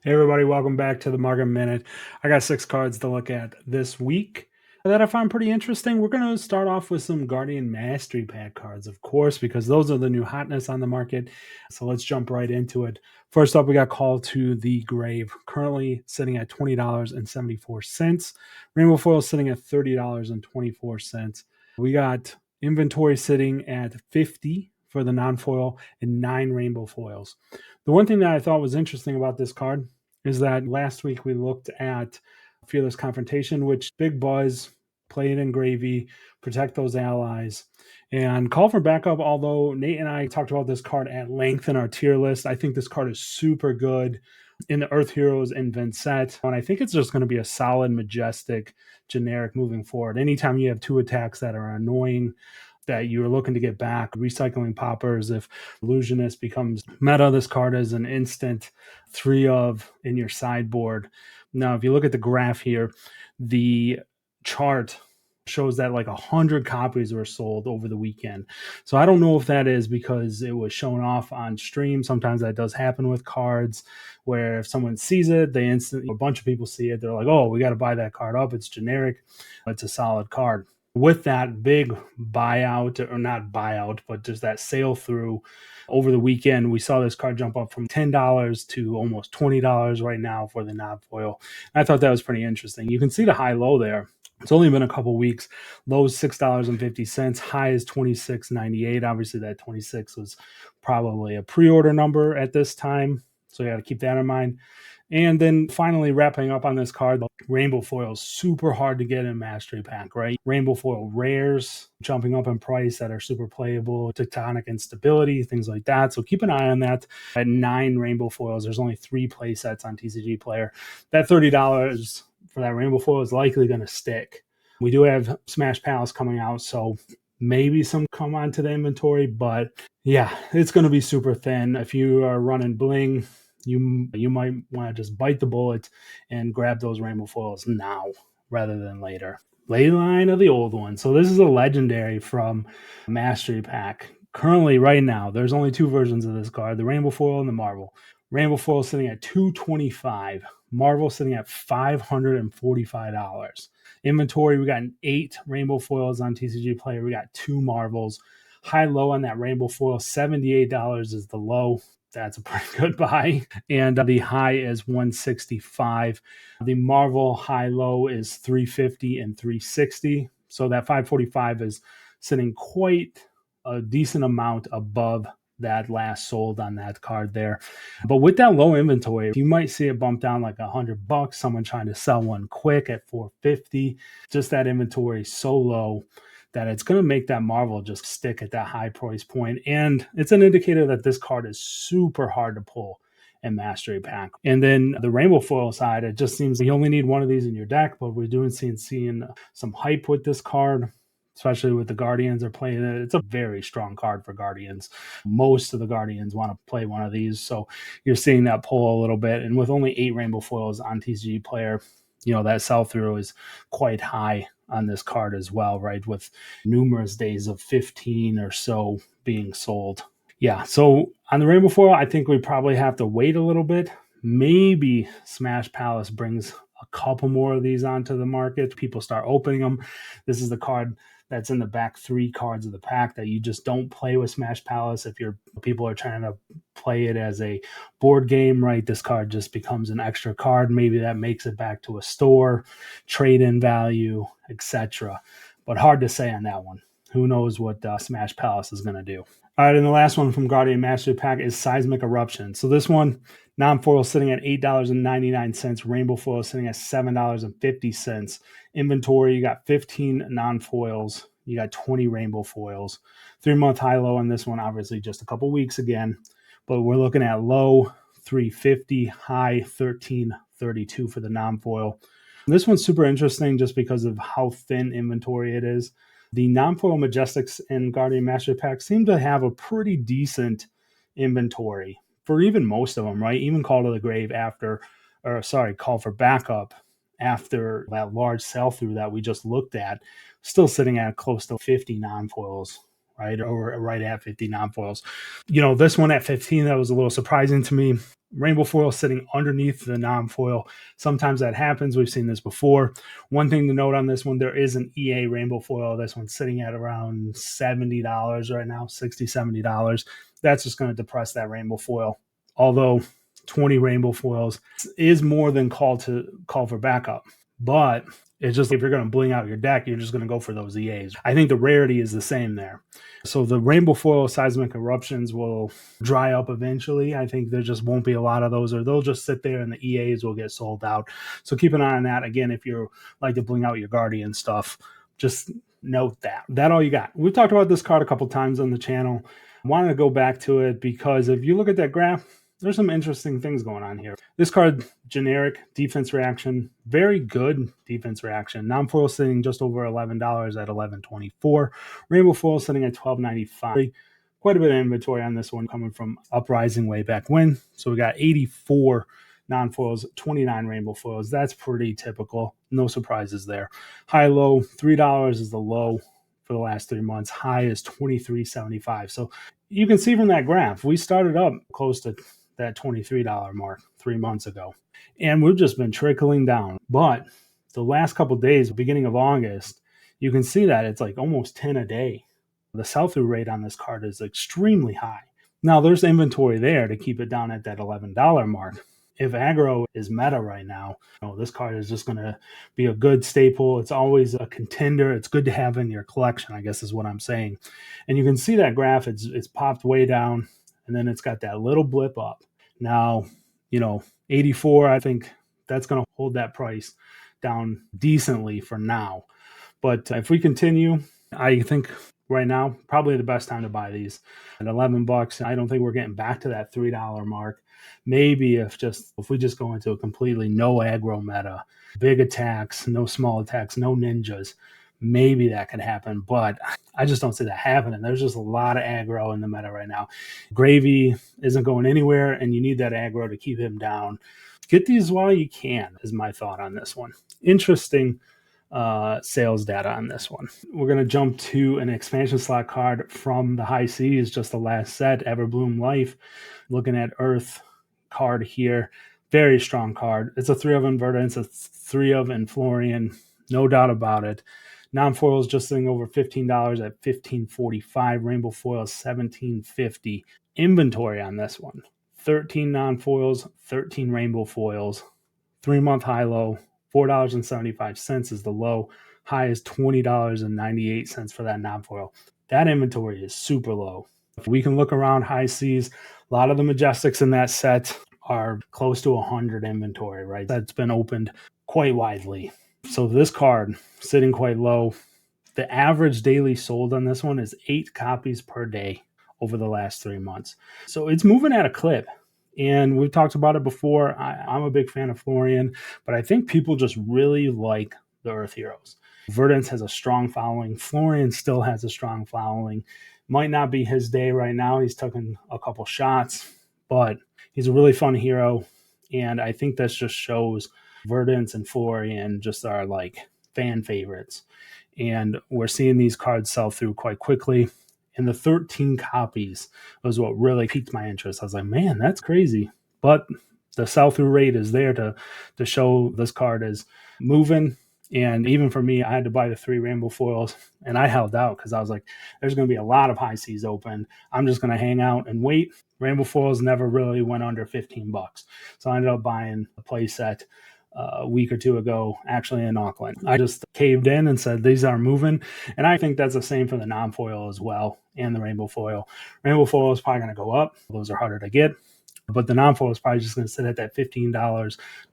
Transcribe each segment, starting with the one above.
Hey everybody, welcome back to the Market Minute. I got 6 cards to look at this week that I find pretty interesting. We're going to start off with some Guardian Mastery Pack cards, of course, because those are the new hotness on the market. So let's jump right into it. First up, we got Call to the Grave, currently sitting at $20.74. Rainbow Foil sitting at $30.24. We got inventory sitting at 50 for the non-foil and 9 rainbow foils. The one thing that I thought was interesting about this card is that last week we looked at Fearless Confrontation, which big buzz, play it in gravy, protect those allies, and call for backup. Although Nate and I talked about this card at length in our tier list, I think this card is super good in the Earth Heroes and Vincent, and I think it's just going to be a solid, majestic, generic moving forward. Anytime you have 2 attacks that are annoying, that you're looking to get back, recycling poppers. If Illusionist becomes meta, this card is an instant 3 of in your sideboard. Now, if you look at the graph here, the chart shows that like 100 copies were sold over the weekend. So I don't know if that is because it was shown off on stream. Sometimes that does happen with cards where if someone sees it, they instantly, a bunch of people see it. They're like, oh, we got to buy that card up. It's generic. It's a solid card. With that big buyout, or not buyout, but just that sale through over the weekend, we saw this card jump up from $10 to almost $20 right now for the non foil. I thought that was pretty interesting. You can see the high low there. It's only been a couple weeks. Low is $6.50, high is $26.98. Obviously, that 26 was probably a pre-order number at this time, so you got to keep that in mind. And then finally, wrapping up on this card, the Rainbow Foil is super hard to get in Mastery Pack, right? Rainbow Foil rares jumping up in price that are super playable, tectonic instability, things like that. So keep an eye on that. At 9 Rainbow Foils, there's only 3 play sets on TCG Player. That $30 for that Rainbow Foil is likely going to stick. We do have Smash Palace coming out, so maybe some come onto the inventory, but yeah, it's going to be super thin. If you are running Bling, you might want to just bite the bullet and grab those rainbow foils now rather than later. Ley line of the old one. So this is a legendary from Mastery Pack. Currently, right now, there's only 2 versions of this card: the rainbow foil and the marvel. Rainbow foil sitting at $225. Marvel sitting at $545. Inventory, we got 8 rainbow foils on TCG Player. We got 2 marvels. High low on that rainbow foil, $78 is the low. That's a pretty good buy. And the high is 165. The Marvel high low is 350 and 360. So that 545 is sitting quite a decent amount above that last sold on that card there. But with that low inventory, you might see it bump down like $100, someone trying to sell one quick at 450. Just that inventory so low that it's going to make that Marvel just stick at that high price point. And it's an indicator that this card is super hard to pull in Mastery Pack. And then the Rainbow Foil side, it just seems you only need one of these in your deck, but we're doing seeing some hype with this card, especially with the Guardians are playing it. It's a very strong card for Guardians. Most of the Guardians want to play one of these. So you're seeing that pull a little bit. And with only 8 Rainbow Foils on TCG Player, that sell through is quite high on this card as well, right? With numerous days of 15 or so being sold. Yeah, so on the Rainbow Foil, I think we probably have to wait a little bit. Maybe Smash Palace brings a couple more of these onto the market. People start opening them. This is the card that's in the back 3 cards of the pack that you just don't play with Smash Palace. If people are trying to play it as a board game, right, this card just becomes an extra card. Maybe that makes it back to a store, trade-in value, etc. But hard to say on that one. Who knows what Smash Palace is going to do. All right, and the last one from Guardian Mastery Pack is Seismic Eruption. So this one, non-foil sitting at $8.99. Rainbow foil sitting at $7.50. Inventory, you got 15 non-foils. You got 20 rainbow foils. 3-month high-low on this one, obviously just a couple weeks again. But we're looking at low 350, high 1332 for the non-foil. This one's super interesting just because of how thin inventory it is. The non-foil Majestics and Guardian Mastery Pack seem to have a pretty decent inventory for even most of them, right? Even Call to the Grave Call for Backup after that large sell-through that we just looked at, still sitting at close to 50 non-foils right? Or right at 50 non-foils. This one at 15, that was a little surprising to me. Rainbow foil sitting underneath the non-foil. Sometimes that happens. We've seen this before. One thing to note on this one, there is an EA rainbow foil. This one's sitting at around $70 right now, $60, $70. That's just going to depress that rainbow foil. Although 20 rainbow foils is more than call for backup. But it's just if you're going to bling out your deck, you're just going to go for those EAs. I think the rarity is the same there. So the rainbow foil seismic eruptions will dry up eventually. I think there just won't be a lot of those, or they'll just sit there and the EAs will get sold out. So keep an eye on that. Again, if you like to bling out your Guardian stuff, just note that. That's all you got. We've talked about this card a couple times on the channel. I wanted to go back to it because if you look at that graph, there's some interesting things going on here. This card, generic defense reaction, very good defense reaction. Non-foil sitting just over $11 at $11.24. Rainbow foil sitting at $12.95. Quite a bit of inventory on this one coming from Uprising way back when. So we got 84 non-foils, 29 rainbow foils. That's pretty typical. No surprises there. High, low, $3 is the low for the last 3 months. High is $23.75. So you can see from that graph, we started up close to that $23 mark 3 months ago. And we've just been trickling down. But the last couple of days, beginning of August, you can see that it's like almost 10 a day. The sell-through rate on this card is extremely high. Now, there's inventory there to keep it down at that $11 mark. If aggro is meta right now, this card is just going to be a good staple. It's always a contender. It's good to have in your collection, I guess is what I'm saying. And you can see that graph, it's popped way down, and then it's got that little blip up. Now, 84, I think that's going to hold that price down decently for now. But if we continue, I think right now, probably the best time to buy these at $11. I don't think we're getting back to that $3 mark. Maybe if we just go into a completely no aggro meta, big attacks, no small attacks, no ninjas, maybe that could happen. But I just don't see that happening. There's just a lot of aggro in the meta right now. Gravy isn't going anywhere, and you need that aggro to keep him down. Get these while you can, is my thought on this one. Interesting sales data on this one. We're going to jump to an expansion slot card from the high seas, just the last set, Everbloom Life. Looking at Earth card here. Very strong card. It's a 3 of Invertance, a 3 of Inflorian, no doubt about it. Non-foil is just sitting over $15 at $15.45. Rainbow foil is $17.50. Inventory on this one. 13 non-foils, 13 rainbow foils. 3-month high-low, $4.75 is the low. High is $20.98 for that non-foil. That inventory is super low. If we can look around high seas, a lot of the Majestics in that set are close to 100 inventory, right? That's been opened quite widely. So this card sitting quite low. The average daily sold on this one is 8 copies per day over the last 3 months. So it's moving at a clip. And we've talked about it before. I'm a big fan of Florian, but I think people just really like the Earth Heroes. Verdance has a strong following. Florian still has a strong following. Might not be his day right now. He's taken a couple shots, but he's a really fun hero. And I think this just shows Verdance and Florian just are like fan favorites. And we're seeing these cards sell through quite quickly. And the 13 copies was what really piqued my interest. I was like, man, that's crazy. But the sell-through rate is there to show this card is moving. And even for me, I had to buy the 3 rainbow foils, and I held out because I was like, there's going to be a lot of high seas open. I'm just going to hang out and wait. Rainbow foils never really went under $15. So I ended up buying a play set a week or two ago, actually in Auckland. I just caved in and said, these are moving. And I think that's the same for the non-foil as well and the rainbow foil. Rainbow foil is probably going to go up. Those are harder to get. But the non-foil is probably just going to sit at that $15,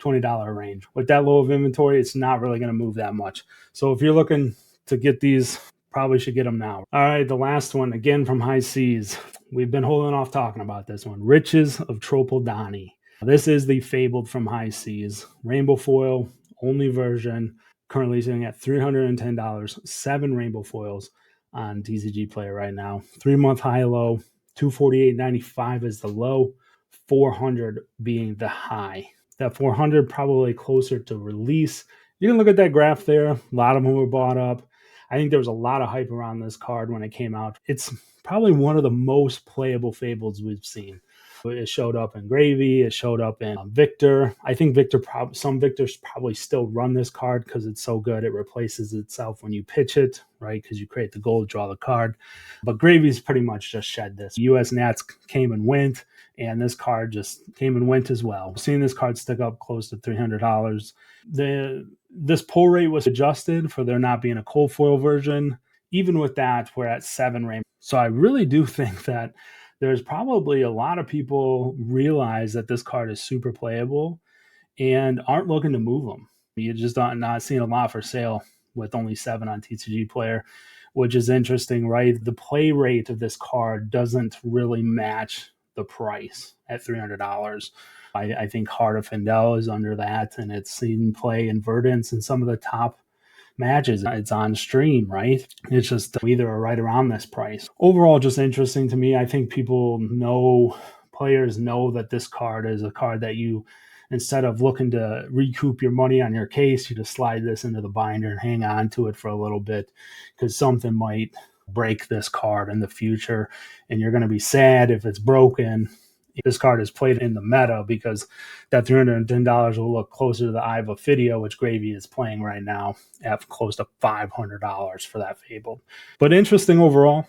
$20 range. With that low of inventory, it's not really going to move that much. So if you're looking to get these, probably should get them now. All right, the last one, again from High Seas. We've been holding off talking about this one. Riches of Tropodani. This is the Fabled from High Seas. Rainbow foil, only version. Currently sitting at $310. 7 rainbow foils on TCG Player right now. 3-month high-low. $248.95 is the low. 400 being the high. That 400 probably closer to release. You can look at that graph there. A lot of them were bought up. I think there was a lot of hype around this card when it came out. It's probably one of the most playable Fables we've seen. It showed up in Gravy. It showed up in Victor. I think some Victors probably still run this card because it's so good. It replaces itself when you pitch it, right? Because you create the gold, draw the card. But Gravy's pretty much just shed this. US Nats came and went, and this card just came and went as well. Seeing this card stick up close to $300. This pull rate was adjusted for there not being a cold foil version. Even with that, we're at 7 rain. So I really do think that there's probably a lot of people realize that this card is super playable and aren't looking to move them. You just not seeing a lot for sale with only 7 on TCG Player, which is interesting, right? The play rate of this card doesn't really match the price at $300. I think Heart of Findel is under that, and it's seen play in Verdance in some of the top matches. It's on stream, right? It's just either right around this price. Overall, just interesting to me. I think players know that this card is a card that you, instead of looking to recoup your money on your case, you just slide this into the binder and hang on to it for a little bit because something might break this card in the future, and you're going to be sad if it's broken. This card is played in the meta because that $310 will look closer to the Eye of Ophidia, which Gravy is playing right now at close to $500 for that Fabled. But interesting overall.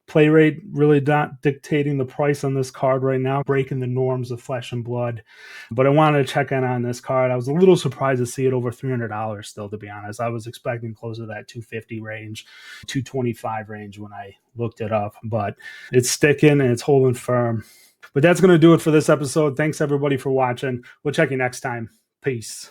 Play rate really not dictating the price on this card right now, breaking the norms of Flesh and Blood. But I wanted to check in on this card. I was a little surprised to see it over $300 still, to be honest. I was expecting closer to that $250 range, $225 range when I looked it up. But it's sticking and it's holding firm. But that's going to do it for this episode. Thanks, everybody, for watching. We'll check you next time. Peace.